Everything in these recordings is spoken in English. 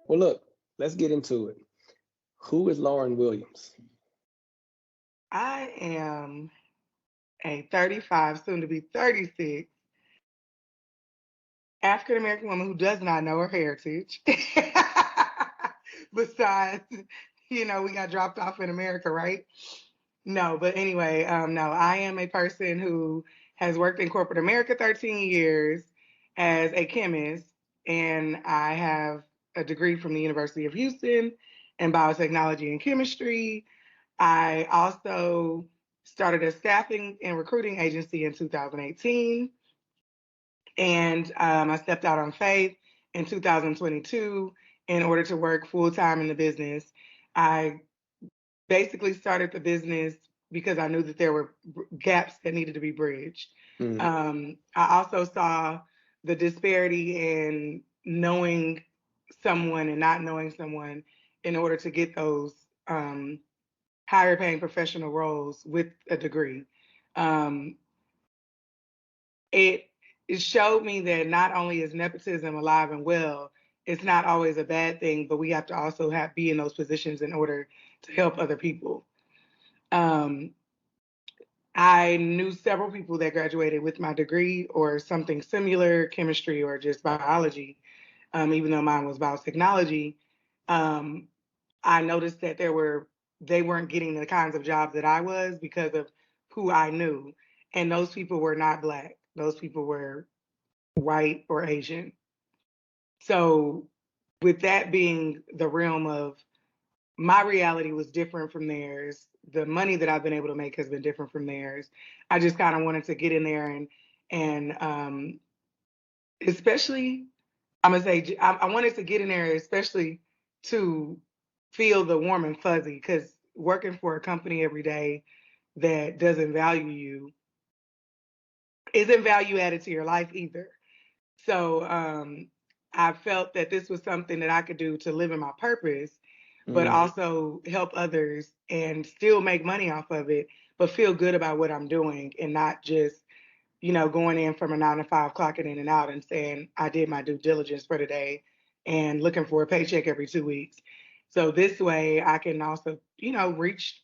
Well, look, let's get into it. Who is Lauren Williams? I am a 35, soon to be 36, African American woman who does not know her heritage. Besides, we got dropped off in America, right? No, but anyway, no, I am a person who has worked in corporate America 13 years as a chemist, and I have a degree from the University of Houston in biotechnology and chemistry. I also started a staffing and recruiting agency in 2018, and I stepped out on faith in 2022 in order to work full time in the business. I basically started the business because I knew that there were gaps that needed to be bridged. Mm, I also saw the disparity in knowing someone and not knowing someone in order to get those higher paying professional roles with a degree. Um, it it showed me that not only is nepotism alive and well, it's not always a bad thing, but we have to also be in those positions in order to help other people. Um, I knew several people that graduated with my degree or something similar, chemistry or just biology, even though mine was biotechnology. Um, I noticed that they weren't getting the kinds of jobs that I was because of who I knew, and those people were not black. Those people were white or Asian. So, with that being the realm of my reality was different from theirs. The money that I've been able to make has been different from theirs. I just kind of wanted to get in there and especially I'm gonna say I wanted to get in there especially to feel the warm and fuzzy because working for a company every day that doesn't value you isn't value added to your life either. So I felt that this was something that I could do to live in my purpose, but mm. also help others and still make money off of it, but feel good about what I'm doing and not just, going in from a 9 to 5, clocking in and out and saying I did my due diligence for the day and looking for a paycheck every 2 weeks. So this way I can also, reach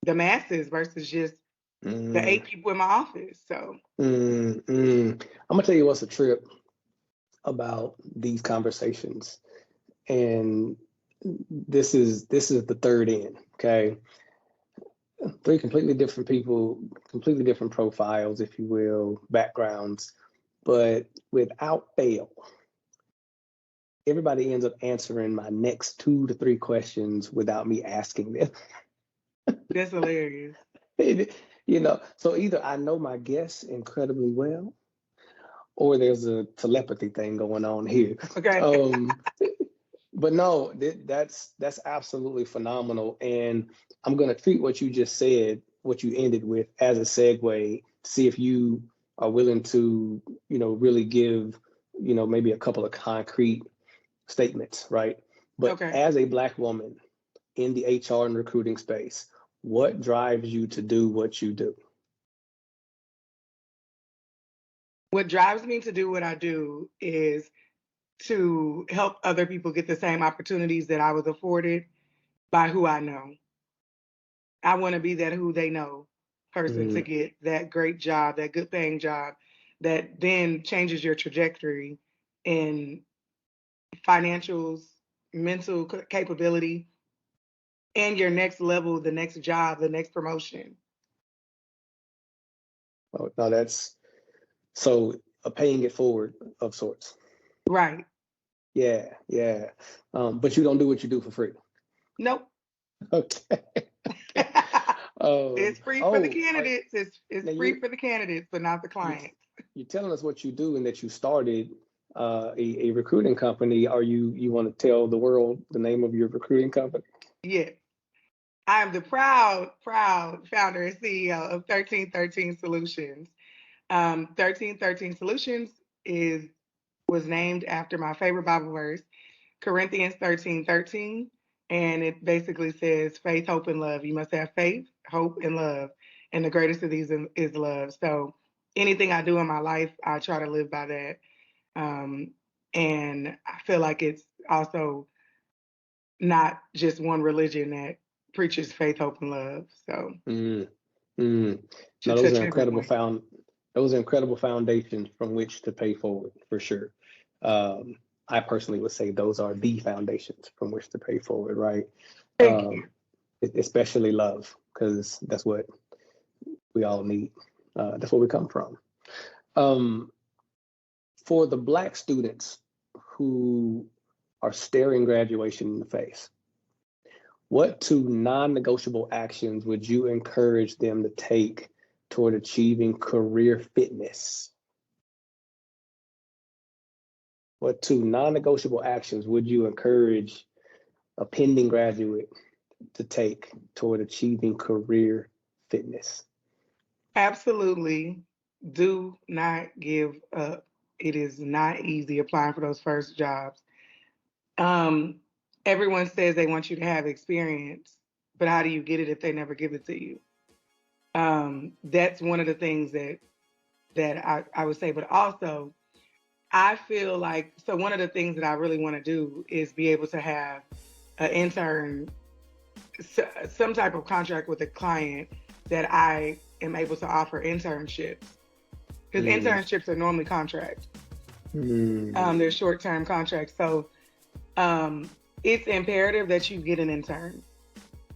the masses versus just the Mm, 8 people in my office. So I'm gonna tell you what's a trip about these conversations, and this is the third end. Okay, three completely different people, completely different profiles, if you will, backgrounds, but without fail, everybody ends up answering my next 2 to 3 questions without me asking them. that's hilarious. So either I know my guests incredibly well, or there's a telepathy thing going on here. Okay. Um, but no, that's absolutely phenomenal, and I'm gonna treat what you just said, what you ended with, as a segue. See if you are willing to, really give, maybe a couple of concrete statements, right? But Okay. as a Black woman in the HR and recruiting space, what drives you to do what you do? What drives me to do what I do is to help other people get the same opportunities that I was afforded by who I know. I want to be that who they know person to Mm, get that great job, that good paying job that then changes your trajectory in financials, mental capability, and your next level, the next job, the next promotion. oh, no, that's so a paying it forward of sorts. Right. Yeah, yeah. But you don't do what you do for free. Nope. Okay. Okay. It's free for the Oh, candidates. It's now free for the candidates, but not the you clients. you're telling us what you do and that you started a recruiting company. Are you want to tell the world the name of your recruiting company? Yes. I am the proud founder and CEO of 1313 Solutions. 1313 Solutions is was named after my favorite Bible verse, Corinthians 13:13. And it basically says faith, hope, and love. You must have faith, hope, and love. And the greatest of these is love. So anything I do in my life, I try to live by that. Um, and I feel like it's also not just one religion that preaches faith, hope, and love. So Mm, mm. No, should touch everyone. those are incredible foundations from which to pay forward for sure. I personally would say those are the foundations from which to pay forward, right? Thank you. Especially love, because that's what we all need. That's where we come from. Um, for the Black students who are staring graduation in the face, what two non-negotiable actions would you encourage them to take toward achieving career fitness? What two non-negotiable actions would you encourage a pending graduate to take toward achieving career fitness? Absolutely. Do not give up. It is not easy applying for those first jobs. Um, Everyone says they want you to have experience, but how do you get it if they never give it to you? That's one of the things that I would say. But also, I feel like, so one of the things that I really want to do is be able to have an intern, some type of contract with a client that I am able to offer internships. Because internships are normally contracts. They're short-term contracts. So it's imperative that you get an intern.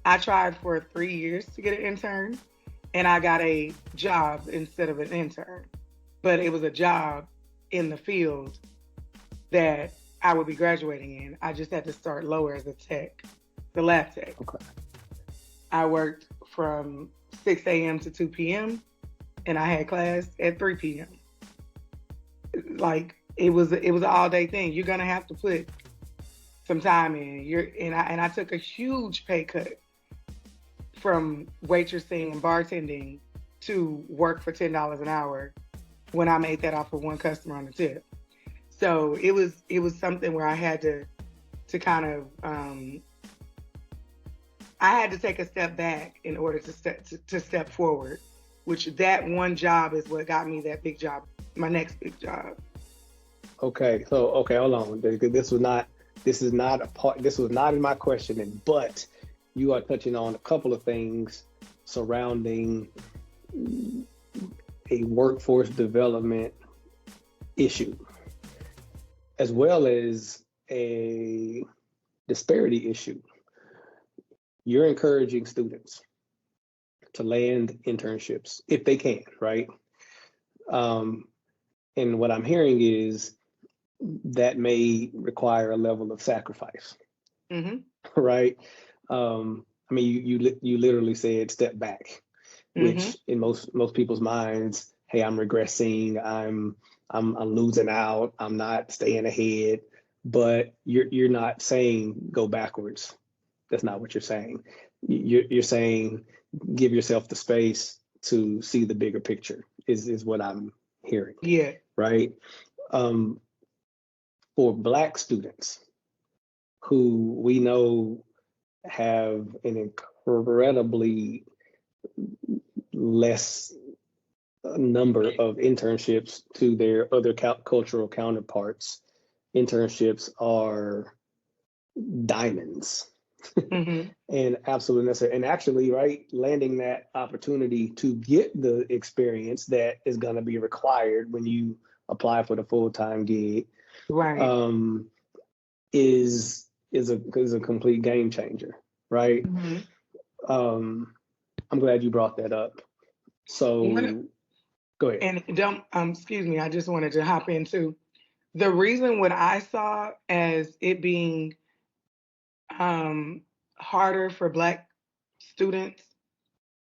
I tried for 3 years to get an intern, and I got a job instead of an intern. But it was a job in the field that I would be graduating in. I just had to start lower as a tech, the lab tech. Okay. I worked from 6 a.m. to 2 p.m. and I had class at 3 p.m. Like it was an all day thing. You're gonna have to put some time in. I took a huge pay cut from waitressing and bartending to work for $10 an hour when I made that off of one customer on the tip. So it was something where I had to kind of I had to take a step back in order to step forward, which that one job is what got me that big job, my next big job. Okay, so hold on. This was not in my questioning, but you are touching on a couple of things surrounding a workforce development issue, as well as a disparity issue. You're encouraging students to land internships if they can, right? And what I'm hearing is that may require a level of sacrifice, right? I mean, you literally said step back, which in most people's minds, hey, I'm regressing, I'm losing out, I'm not staying ahead. But you're not saying go backwards. That's not what you're saying. You're saying give yourself the space to see the bigger picture is what I'm hearing. Yeah. Right. For Black students who we know have an incredibly less number of internships to their other cultural counterparts, internships are diamonds. And absolutely necessary. And actually, right, landing that opportunity to get the experience that is going to be required when you apply for the full-time gig, right, is a complete game changer, right? I'm glad you brought that up. So go ahead. And don't excuse me, I just wanted to hop into the reason what I saw as it being harder for Black students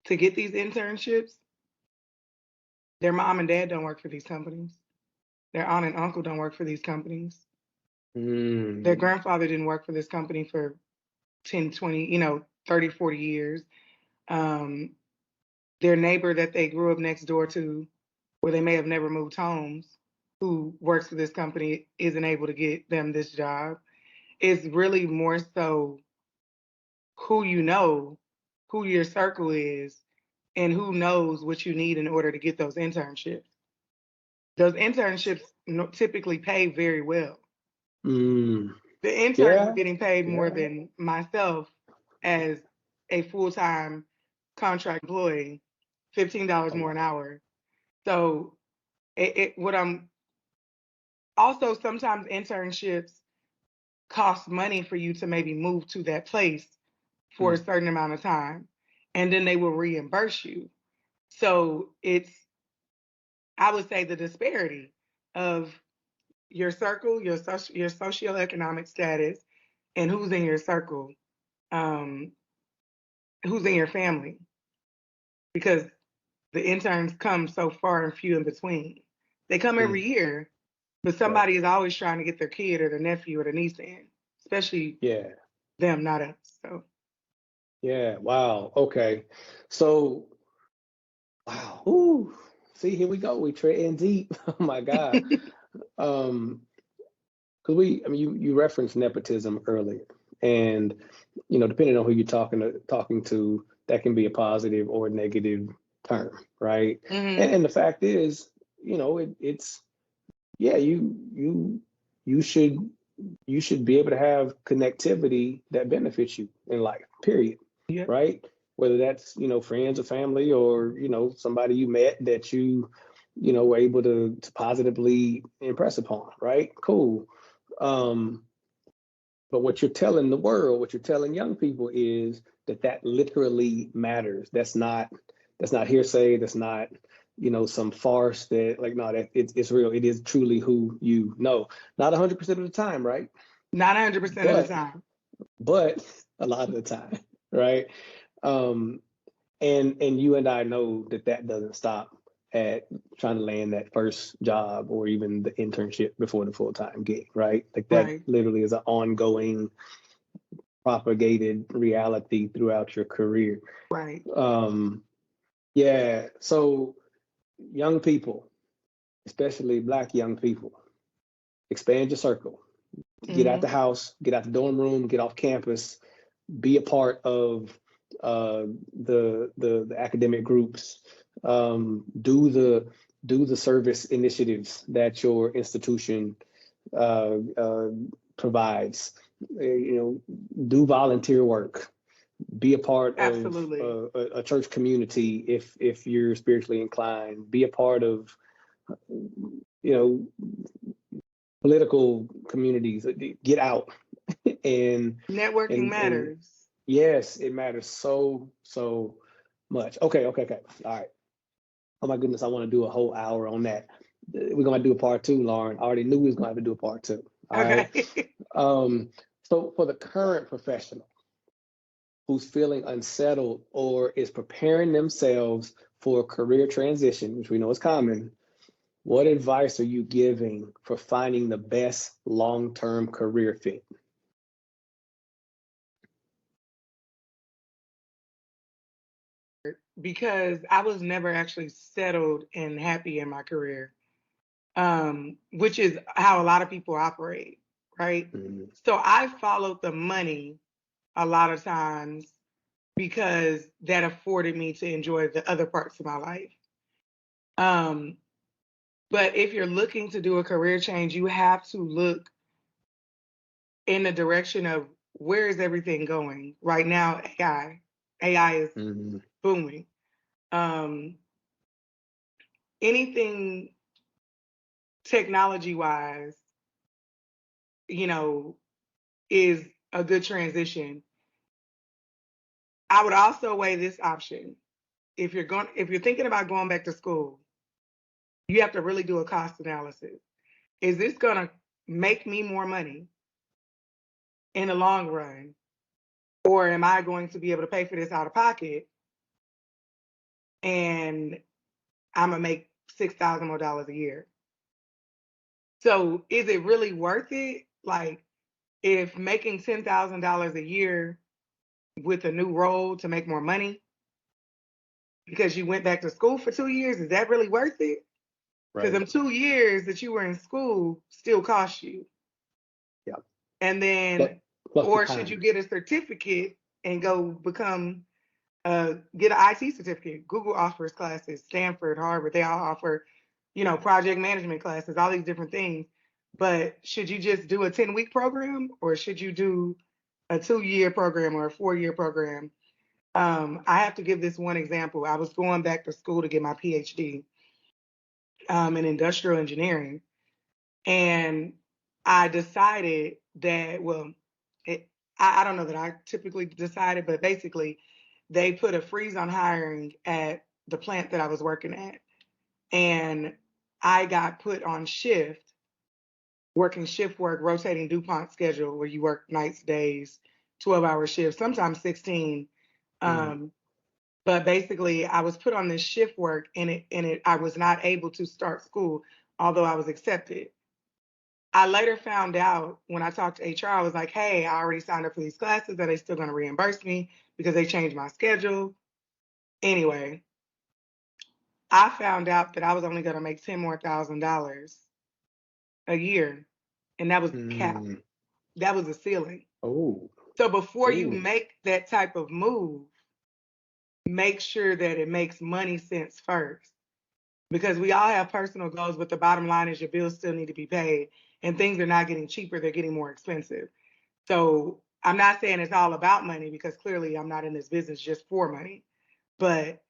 to get these internships. Their mom and dad don't work for these companies. Their aunt and uncle don't work for these companies. Their grandfather didn't work for this company for 10, 20, 30, 40 years. Their neighbor that they grew up next door to, where they may have never moved homes, who works for this company, isn't able to get them this job. It's really more so who you know, who your circle is, and who knows what you need in order to get those internships. Those internships typically pay very well. The interns were Yeah, getting paid more yeah. than myself as a full-time contract employee, $15 Oh more an wow. hour. So what I'm also, sometimes internships cost money for you to maybe move to that place for a Mm, certain amount of time, and then they will reimburse you. So it's, I would say, the disparity of your circle, your socioeconomic status, and who's in your circle, um, who's in your family, because the interns come so far and few in between. They come every mm, year, but right. somebody is always trying to get their kid or their nephew or their niece in, especially Yeah. them, not us. So Yeah. Wow. Okay. So wow. Ooh. See, here we go. We treading deep. Oh my God. Um, because I mean, you referenced nepotism earlier, and depending on who you're talking to, that can be a positive or negative term, right? And, hmm and the fact is, it's yeah, you should be able to have connectivity that benefits you in life, period, yeah, right? Whether that's friends or family, or somebody you met that were able to positively impress upon, right? Cool. um but what you're telling the world, what you're telling young people, is that literally matters. That's not hearsay. That's not some farce. That, like, no, that it's real. It is truly who you know. Not 100% of the time, right? not 100% of the But time. but a lot of the time, right? Um, and you and I know that doesn't stop at trying to land that first job or even the internship before the full-time gig, right? Like, that Right. literally is an ongoing propagated reality throughout your career. Right. Um, yeah. So young people, especially Black young people, expand your circle. Get out the hmm house, get out the dorm room, get off campus, be a part of the academic groups. Do the service initiatives that your institution uh, uh, provides. Do volunteer work. Be a part of Absolutely. a church community if you're spiritually inclined. Be a part of you know political communities. Get out and Networking and matters. yes, it matters so much. Okay, okay, okay. All right. Oh my goodness, I want to do a whole hour on that. We're gonna do a part two, Lauren. I already knew we was gonna have to do a part two. All right. Okay. Um, so for the current professional who's feeling unsettled or is preparing themselves for a career transition, which we know is common, what advice are you giving for finding the best long-term career fit? Because I was never actually settled and happy in my career, which is how a lot of people operate, right? Mhm. So I followed the money a lot of times because that afforded me to enjoy the other parts of my life. Um, but if you're looking to do a career change, you have to look in the direction of, where is everything going right now? AI is Mhm. booming. Um, Anything technology wise, you know, is a good transition. I would also weigh this option. If you're thinking about going back to school, you have to really do a cost analysis. Is this going to make me more money in the long run, or am I going to be able to pay for this out of pocket, and I'm gonna make $6,000 more a year? So is it really worth it? Like, if making $10,000 a year with a new role to make more money because you went back to school for 2 years, is that really worth it? Because Right. them 2 years that you were in school still cost you. Yeah. And then, Plus the or should you time. get a certificate and go become, get an IT certificate? Google offers classes, Stanford, Harvard, they all offer, project management classes, all these different things. but should you just do a 10-week program, or should you do a 2-year program or a 4-year program? I have to give this one example. I was going back to school to get my PhD in industrial engineering, and I decided that, well, I don't know that I typically decided, but basically they put a freeze on hiring at the plant that I was working at. And I got put on shift, working shift work, rotating DuPont schedule where you work nights, days, 12-hour shifts, sometimes 16. But basically I was put on this shift work, and I was not able to start school, although I was accepted. I later found out when I talked to HR, I was like, hey, I already signed up for these classes. Are they still going to reimburse me because they changed my schedule? Anyway, I found out that I was only going to make $10,000 a year, and that was the cap. That was the ceiling. Oh. So before you make that type of move, make sure that it makes money sense first, because we all have personal goals, but the bottom line is your bills still need to be paid, and things are not getting cheaper, they're getting more expensive. So I'm not saying it's all about money, because clearly I'm not in this business just for money. But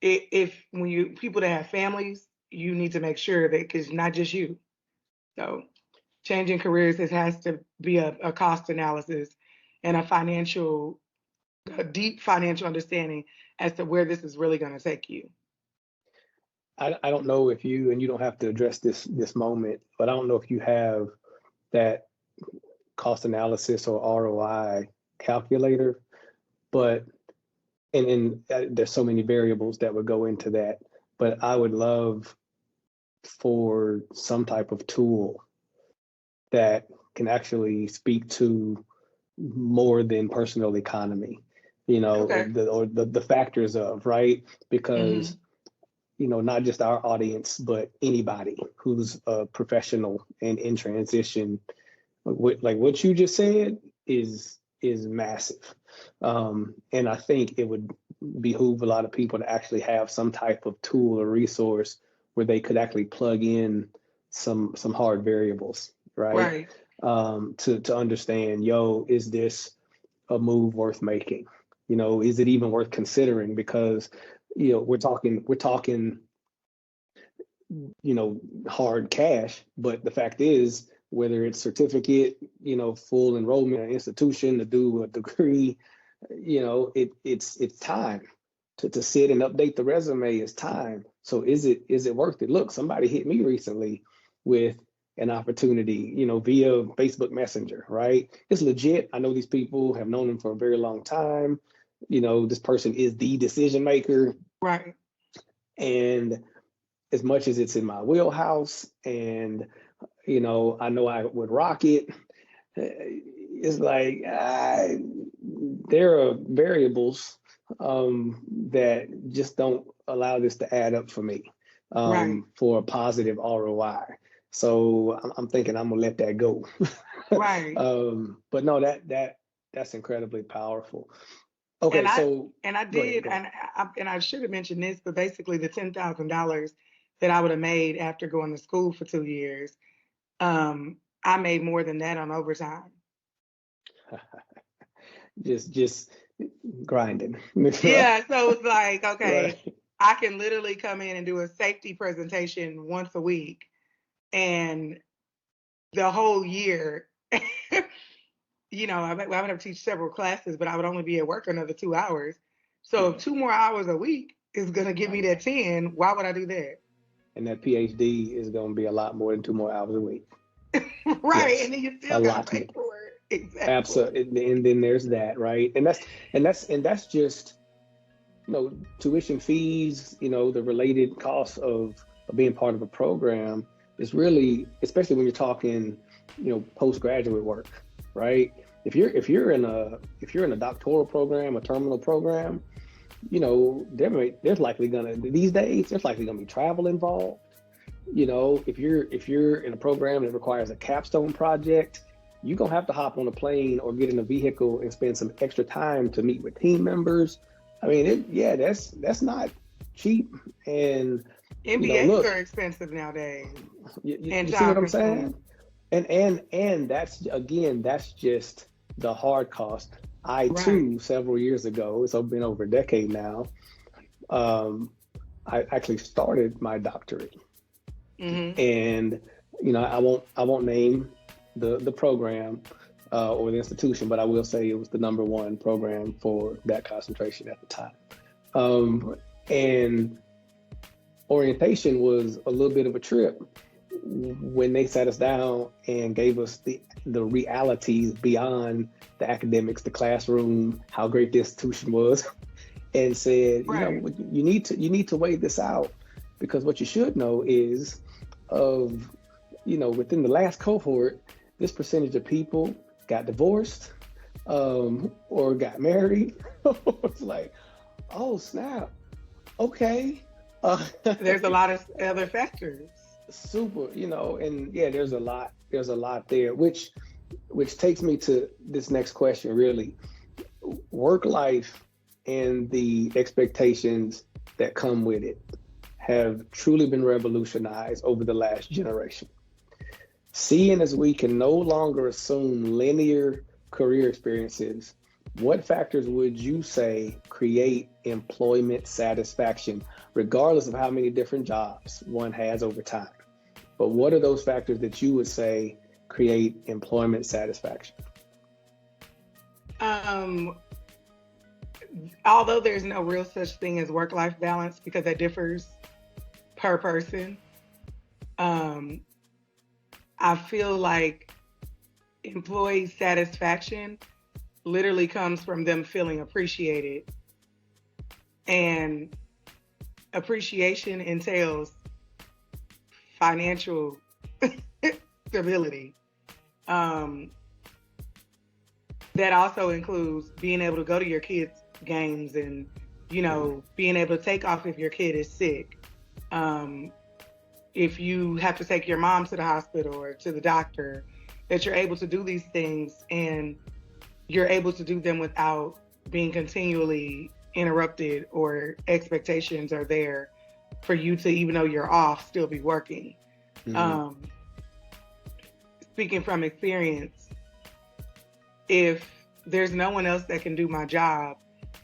when you people that have families, you need to make sure that, because not just you. So changing careers, it has to be a cost analysis and a deep financial understanding as to where this is really going to take you. I don't know if you, and you don't have to address this moment, but I don't know if you have that cost analysis or ROI calculator, but and there's so many variables that would go into that, but I would love for some type of tool that can actually speak to more than personal economy, Okay. or the factors of, right? Because not just our audience, but anybody who's a professional and in transition, like what you just said is massive. And I think it would behoove a lot of people to actually have some type of tool or resource where they could actually plug in some hard variables, right? To understand, is this a move worth making? Is it even worth considering? Because we're talking hard cash, but the fact is, whether it's certificate, full enrollment in an institution to do a degree, it's time to sit and update the resume. Is time. So is it worth it? Look, somebody hit me recently with an opportunity, via Facebook Messenger, right? It's legit. I know these people, have known them for a very long time. This person is the decision maker. Right. And as much as it's in my wheelhouse and, I know I would rock it, it's like there are variables that just don't allow this to add up for me for a positive ROI. So I'm thinking I'm gonna let that go. Right. But no, that's incredibly powerful. Okay, and I did, and I should have mentioned this, but basically the $10,000 that I would have made after going to school for 2 years, I made more than that on overtime. just grinding. Yeah, so it's like, okay, I can literally come in and do a safety presentation once a week, and the whole year, I would have to teach several classes, but I would only be at work another 2 hours. So if 2 more hours a week is going to give me that 10, why would I do that? And that PhD is going to be a lot more than 2 more hours a week. Right. Yes. And then you still got to pay for it. Exactly. Absolutely. And then there's that, right? And that's just, tuition fees, the related costs of being part of a program is really, especially when you're talking, postgraduate work, right? If you're in a doctoral program, a terminal program, there's likely gonna be travel involved. If you're in a program that requires a capstone project, you're gonna have to hop on a plane or get in a vehicle and spend some extra time to meet with team members. I mean, that's not cheap. And MBAs are expensive nowadays. You see what I'm saying? And that's again, that's just the hard cost. I Right. too, several years ago, it's been over a decade now. Um, I actually started my doctorate, Mm-hmm. and I won't name the program or the institution, but I will say it was the number one program for that concentration at the time. And orientation was a little bit of a trip when they sat us down and gave us the realities beyond the academics, the classroom, how great the institution was, and said, Right. you need to weigh this out, because what you should know is of within the last cohort, this percentage of people got divorced or got married. It's like, oh snap, okay. Uh, There's a lot of other factors. super, and yeah, there's a lot there, which takes me to this next question, really. Work life and the expectations that come with it have truly been revolutionized over the last generation. Seeing as we can no longer assume linear career experiences, what factors would you say create employment satisfaction, regardless of how many different jobs one has over time? But what are those factors that you would say create employment satisfaction? Um, Although there's no real such thing as work-life balance because that differs per person, um, I feel like employee satisfaction literally comes from them feeling appreciated. And appreciation entails financial stability. Um, that also includes being able to go to your kids' games and, being able to take off if your kid is sick. Um, if you have to take your mom to the hospital or to the doctor, that you're able to do these things and you're able to do them without being continually interrupted, or expectations are there for you to, even though you're off, still be working. Mm-hmm. Um, Speaking from experience, if there's no one else that can do my job,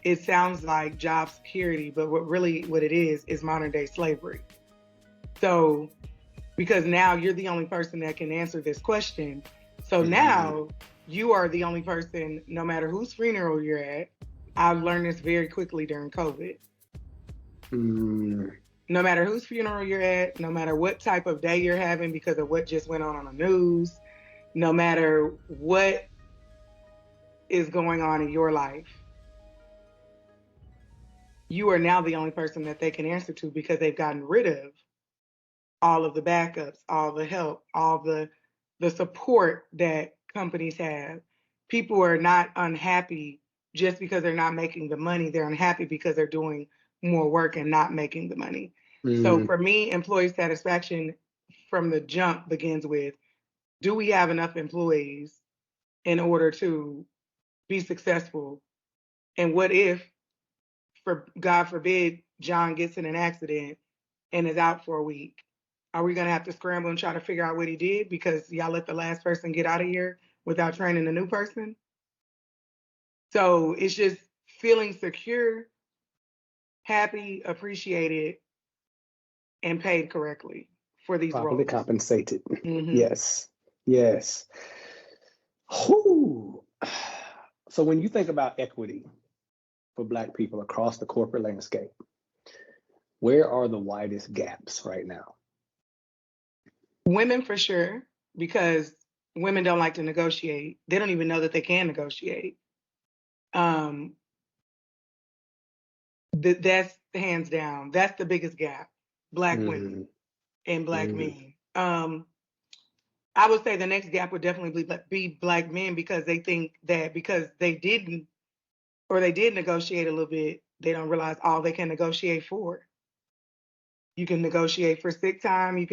it sounds like job security, but what it is modern day slavery. So, because now you're the only person that can answer this question. So Mm-hmm. now you are the only person, no matter whose funeral you're at. I've learned this very quickly during COVID. Mm-hmm. No matter whose funeral you're at, no matter what type of day you're having because of what just went on the news, no matter what is going on in your life, you are now the only person that they can answer to because they've gotten rid of all of the backups, all the help, all the support that companies have. People are not unhappy just because they're not making the money. They're unhappy because they're doing more work and not making the money. So Mm-hmm. for me, employee satisfaction from the jump begins with, do we have enough employees in order to be successful? And what if, for God forbid, John gets in an accident and is out for a week? Are we going to have to scramble and try to figure out what he did because y'all let the last person get out of here without training a new person? So it's just feeling secure, happy, appreciated, and paid correctly for these Properly roles. compensated. Mm-hmm. Yes. Yes. Whew. So when you think about equity for Black people across the corporate landscape, where are the widest gaps right now? Women for sure, because women don't like to negotiate. They don't even know that they can negotiate. Um, that's hands down. That's the biggest gap. Black women Mm-hmm. and Black Mm-hmm. men. I would say the next gap would definitely be Black men, because they think that because they didn't, or they did negotiate a little bit, they don't realize all they can negotiate for. You can negotiate for sick time. Um, you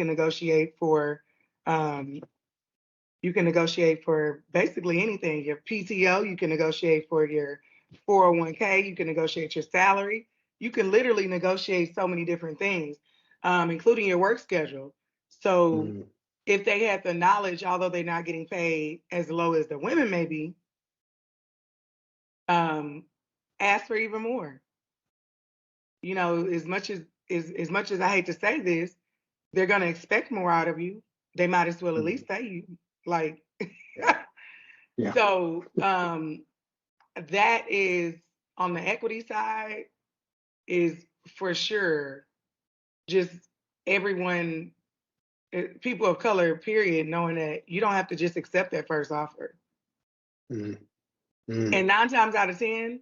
can negotiate for basically anything. Your PTO. You can negotiate for your 401k. You can negotiate your salary. You can literally negotiate so many different things, including your work schedule. So Mm-hmm. if they had the knowledge, although they're not getting paid as low as the women may be, ask for even more. You know, as much as I hate to say this, they're gonna expect more out of you. They might as well at least pay you. Like, Yeah. so that is on the equity side is for sure just everyone, people of color, period, knowing that you don't have to just accept that first offer. Mm. And 9 times out of 10,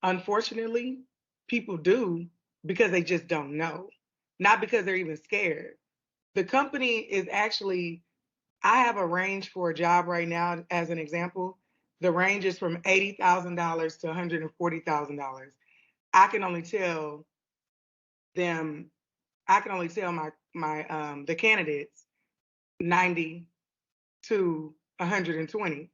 unfortunately, people do because they just don't know, not because they're even scared. The company is actually, I have a range for a job right now, as an example. The range is from $80,000 to $140,000. I can only tell them, I can only tell the candidates 90 to 120.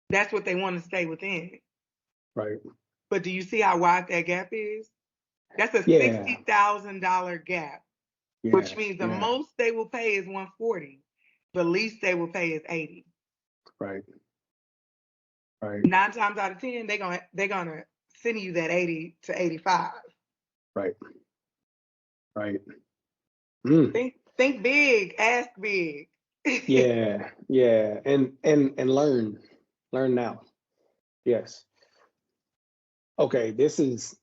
That's what they want to stay within. Right. But do you see how wide that gap is? That's a Yeah. $60,000 gap, which Yes. means the Yeah. most they will pay is 140. The least they will pay is 80. Right. Right. 9 times out of 10, they're gonna send you that 80 to 85. Right. Right. Mm. Think big, ask big. Yeah. Yeah. And learn now. Yes. Okay. This is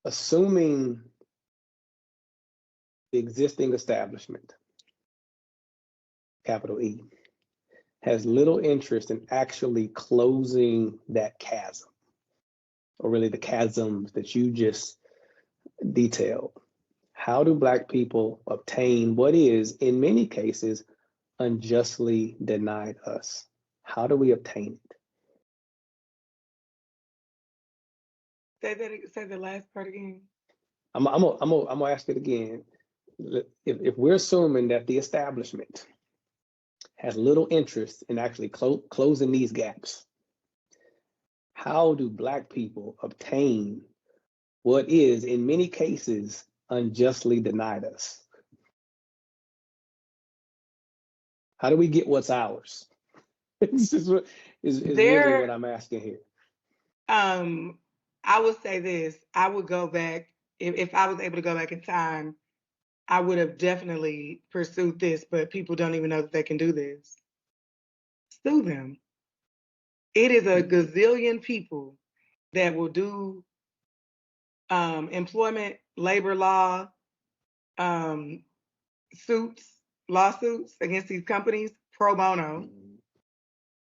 assuming the existing establishment, capital E, has little interest in actually closing that chasm, or really the chasms that you just detailed. How do Black people obtain what is, in many cases, unjustly denied us? How do we obtain it? Say the last part again. I'm gonna ask it again. If we're assuming that the establishment has little interest in actually closing these gaps, how do Black people obtain what is, in many cases, unjustly denied us? How do we get what's ours? This is really what There, I'm asking here. I would say this. I would go back, if I was able to go back in time, I would have definitely pursued this, but people don't even know that they can do this. Sue them. It is a gazillion people that will do employment, labor law, um, lawsuits against these companies pro bono.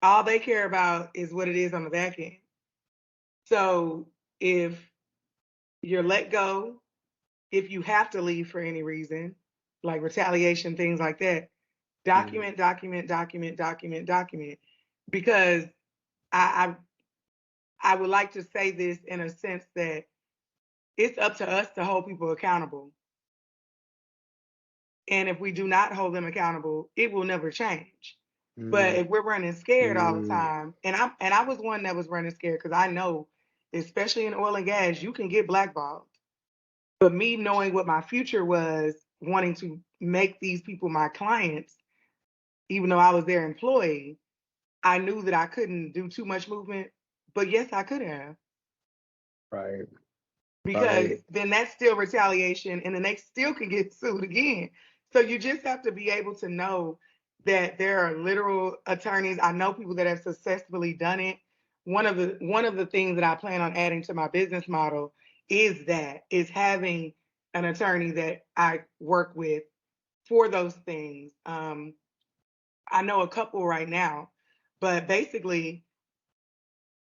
All they care about is what it is on the back end. So if you're let go, if you have to leave for any reason, like retaliation, things like that, document, document, document, document, document. Because I, I would like to say this in a sense that it's up to us to hold people accountable. And if we do not hold them accountable, it will never change. But if we're running scared all the time, and I was one that was running scared because I know, especially in oil and gas, you can get blackballed. But me knowing what my future was, wanting to make these people my clients, even though I was their employee, I knew that I couldn't do too much movement. But yes, I could have. Right. Because Right. then that's still retaliation and then they still can get sued again. So you just have to be able to know that there are literal attorneys. I know people that have successfully done it. One of the things that I plan on adding to my business model is having an attorney that I work with for those things. I know a couple right now, but basically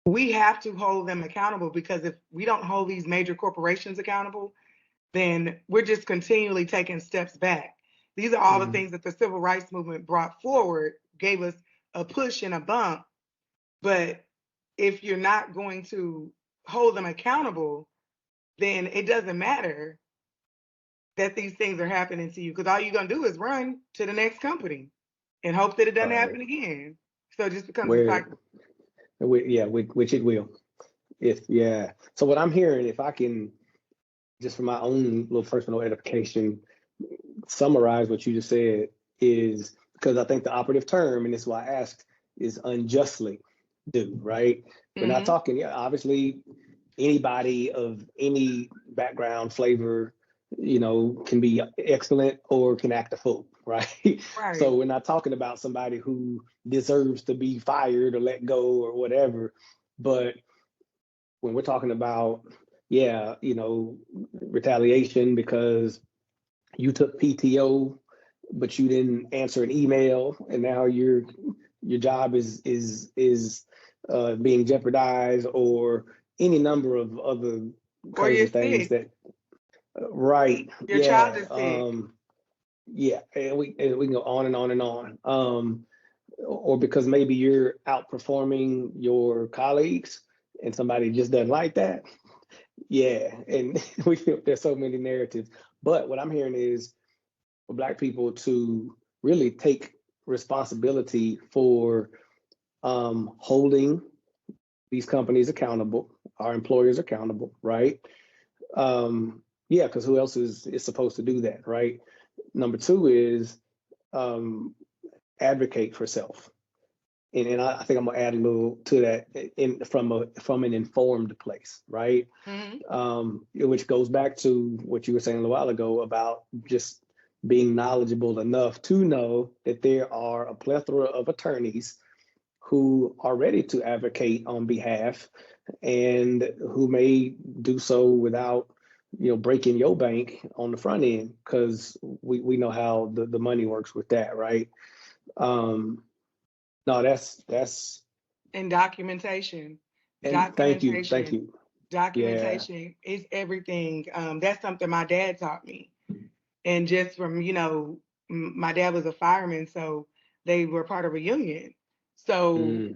we have to hold them accountable because if we don't hold these major corporations accountable, then we're just continually taking steps back. These are all the things that the civil rights movement brought forward, gave us a push and a bump. But if you're not going to hold them accountable, then it doesn't matter that these things are happening to you because all you're going to do is run to the next company and hope that it doesn't Right. happen again. So it just becomes a Where, cycle. yeah, which it will. If yeah. So what I'm hearing, if I can just for my own little personal edification, summarize what you just said is because I think the operative term, and this is why I asked, is unjustly due, right? We're not talking, yeah, obviously anybody of any background, flavor, can be excellent or can act a fool, right? Right. So we're not talking about somebody who deserves to be fired or let go or whatever. But when we're talking about, yeah, retaliation because you took PTO, but you didn't answer an email, and now your job is being jeopardized, or any number of other Or you're crazy things sick. that, right? Your child is sick. Yeah, and we can go on and on and on. Or because maybe you're outperforming your colleagues, and somebody just doesn't like that. Yeah, and there's so many narratives. But what I'm hearing is for Black people to really take responsibility for holding these companies accountable, our employers accountable, right? Yeah, because who else is supposed to do that, right? Number two is advocate for self. And I think I'm gonna add a little to that from an informed place, right? Which goes back to what you were saying a while ago about just being knowledgeable enough to know that there are a plethora of attorneys who are ready to advocate on behalf and who may do so without breaking your bank on the front end, because we know how the money works with that, right? No, that's And documentation. and thank you, yeah. Documentation is everything. That's something my dad taught me. And just from, my dad was a fireman, so they were part of a union. So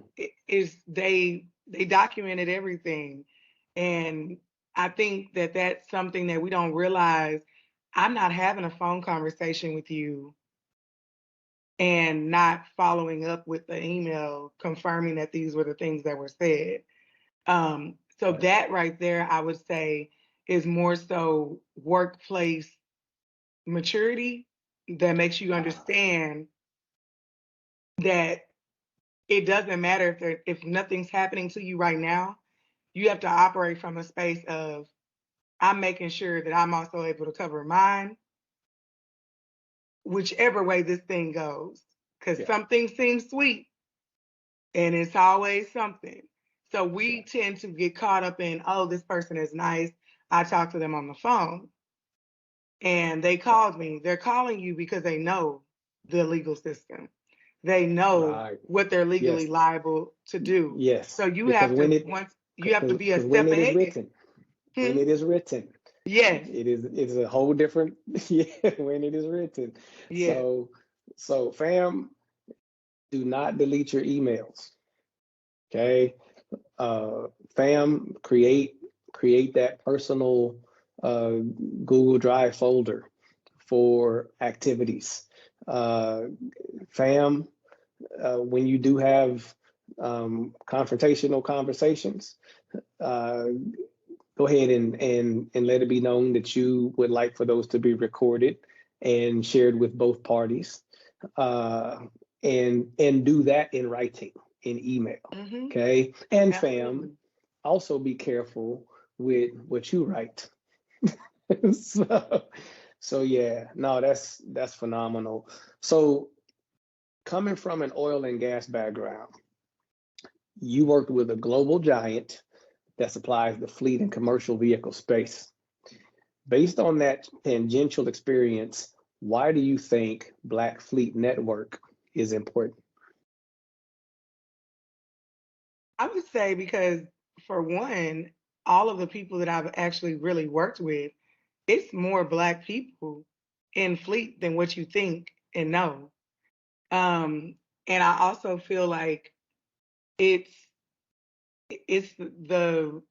they documented everything. And I think that that's something that we don't realize. I'm not having a phone conversation with you and not following up with the email confirming that these were the things that were said. So that right there, I would say, is more so workplace maturity that makes you understand that it doesn't matter if nothing's happening to you right now. You have to operate from a space of, I'm making sure that I'm also able to cover mine, whichever way this thing goes. Because something seems sweet and it's always something. So we tend to get caught up in, oh, this person is nice. I talked to them on the phone and they called me. They're calling you because they know the legal system. They know what they're legally liable to do. Yes. So you have to be a step ahead. When it is written. Yes. It's a whole different when it is written. Yes. So fam, do not delete your emails. Okay. Fam, create that personal Google Drive folder for activities. Fam, when you do have confrontational conversations, go ahead and let it be known that you would like for those to be recorded and shared with both parties, and do that in writing, in email. Okay. And fam, also be careful with what you write. so yeah, no, that's phenomenal. So coming from an oil and gas background, you worked with a global giant that supplies the fleet and commercial vehicle space. Based on that tangential experience, why do you think Black Fleet Network is important? I would say because, for one, all of the people that I've actually really worked with, it's more Black people in fleet than what you think and know. And I also feel like it's the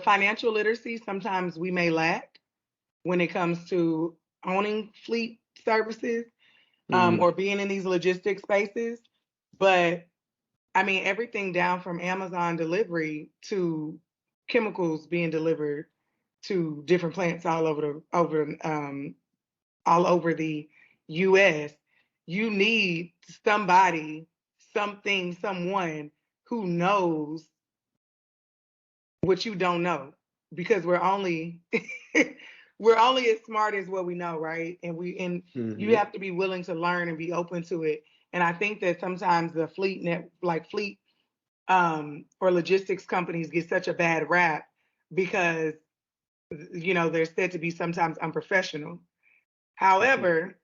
financial literacy sometimes we may lack when it comes to owning fleet services, or being in these logistics spaces. But I mean, everything down from Amazon delivery to chemicals being delivered to different plants all over the U.S., you need somebody, something, someone who knows what you don't know, because we're only we're only as smart as what we know, right? And you have to be willing to learn and be open to it. And I think that sometimes the fleet or logistics companies get such a bad rap because they're said to be sometimes unprofessional. However,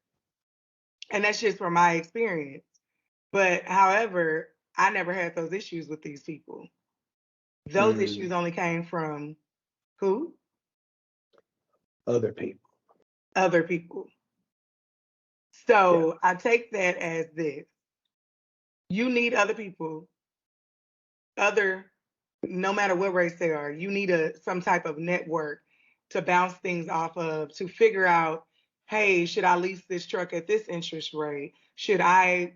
and that's just from my experience. But however, I never had those issues with these people. Those issues only came from who? Other people. Other people. So I take that as this. You need other people, no matter what race they are, you need some type of network to bounce things off of, to figure out, hey, should I lease this truck at this interest rate? Should I,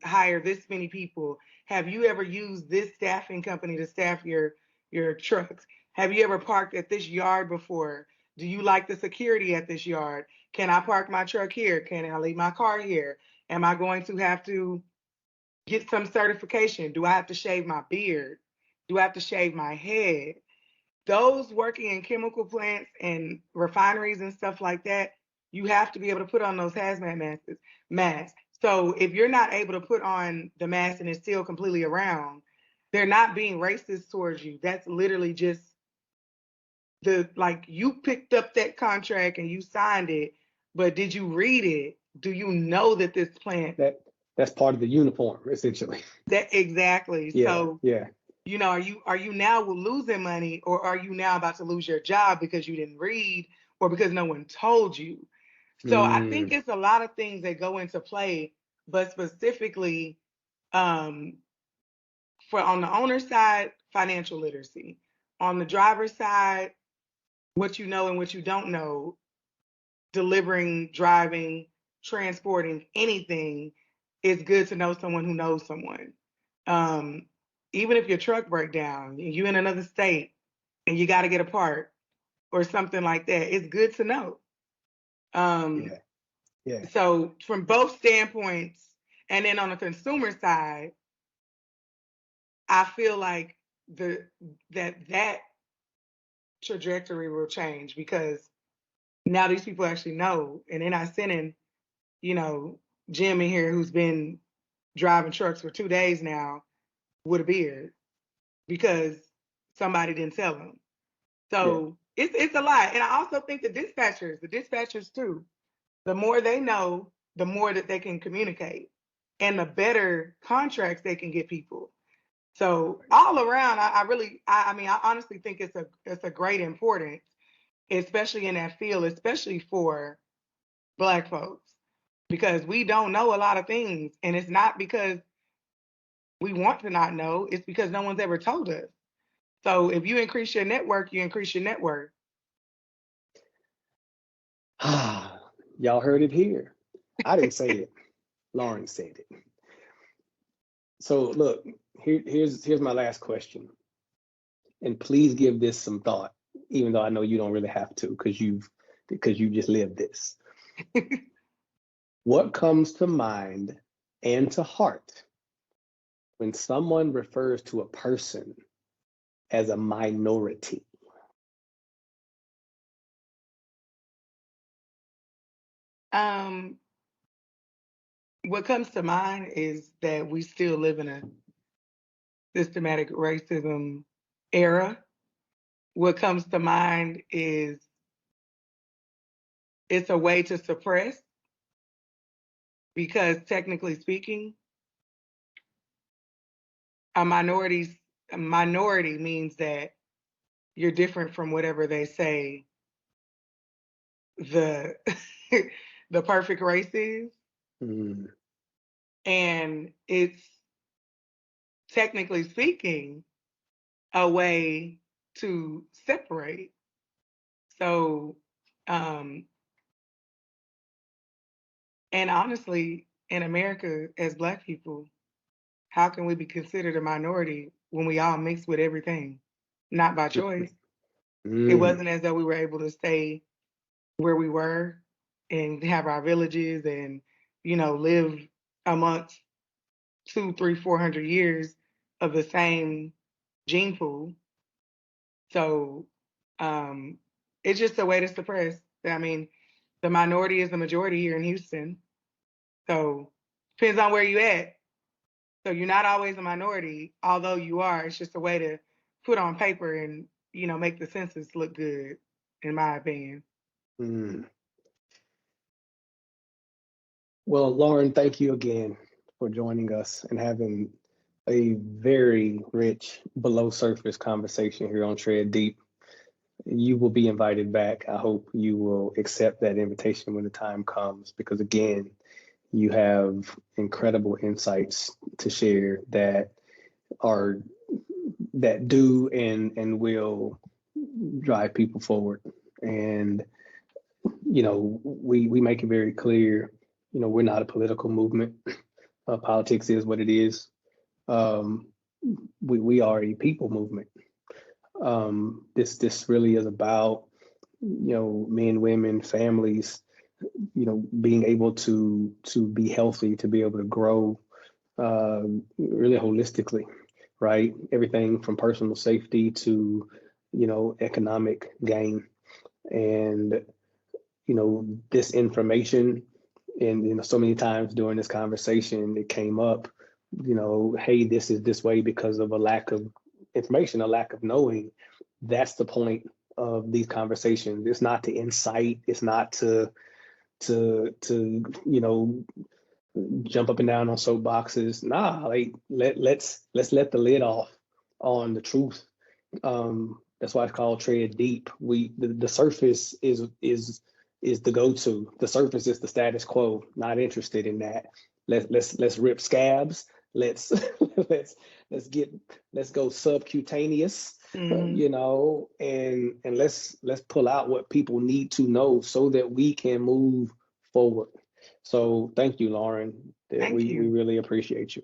hire this many people? Have you ever used this staffing company to staff your trucks? Have you ever parked at this yard before? Do you like the security at this yard? Can I park my truck here? Can I leave my car here? Am I going to have to get some certification? Do I have to shave my beard? Do I have to shave my head? Those working in chemical plants and refineries and stuff like that, you have to be able to put on those hazmat masks. So if you're not able to put on the mask and it's still completely around, they're not being racist towards you. That's literally just you picked up that contract and you signed it, but did you read it? Do you know that this plant that's part of the uniform, essentially? That exactly. Yeah, so yeah. Are you now losing money, or are you now about to lose your job because you didn't read or because no one told you? So I think it's a lot of things that go into play, but specifically on the owner side, financial literacy. On the driver's side, what you know and what you don't know, delivering, driving, transporting, anything, it's good to know someone who knows someone. Even if your truck breaks down, you in another state and you got to get a part or something like that, it's good to know. Yeah. So from both standpoints, and then on the consumer side, I feel like that trajectory will change, because now these people actually know, and they're not sending, Jim in here who's been driving trucks for 2 days now with a beard because somebody didn't tell him. So it's a lot. And I also think the dispatchers too, the more they know, the more that they can communicate and the better contracts they can get people. So all around, I honestly think it's a great importance, especially in that field, especially for Black folks, because we don't know a lot of things. And it's not because we want to not know, it's because no one's ever told us. So if you increase your network, you increase your net worth. Y'all heard it here. I didn't say it. Lauren said it. So look, here's my last question. And please give this some thought, even though I know you don't really have to, because you just lived this. What comes to mind and to heart when someone refers to a person as a minority? What comes to mind is that we still live in a systematic racism era. What comes to mind is it's a way to suppress, because technically speaking, a minority means that you're different from whatever they say the the perfect race is. And it's, technically speaking, a way to separate. So and honestly, in America, as Black people, how can we be considered a minority when we all mix with everything? Not by choice. It wasn't as though we were able to stay where we were and have our villages and, live amongst 2, 3, 400 years of the same gene pool. So it's just a way to suppress. I mean, the minority is the majority here in Houston. So depends on where you at. So you're not always a minority, although you are. It's just a way to put on paper and, make the census look good, in my opinion. Well, Lauren, thank you again for joining us and having a very rich below surface conversation here on TreadDeep. You will be invited back. I hope you will accept that invitation when the time comes, because again, you have incredible insights to share that do and will drive people forward. And we make it very clear, we're not a political movement. Politics is what it is. We are a people movement. This really is about men, women, families, being able to be healthy, to be able to grow really holistically, right? Everything from personal safety to economic gain. And this information, and so many times during this conversation it came up, hey, this is this way because of a lack of information, a lack of knowing. That's the point of these conversations. It's not to incite, it's not to jump up and down on soapboxes. Nah, like let's let the lid off on the truth. That's why it's called tread deep. The surface is the go-to. The surface is the status quo. Not interested in that. Let's rip scabs. Let's let's go subcutaneous. And let's pull out what people need to know so that we can move forward. So thank you, Lauren. Thank we you. really appreciate you.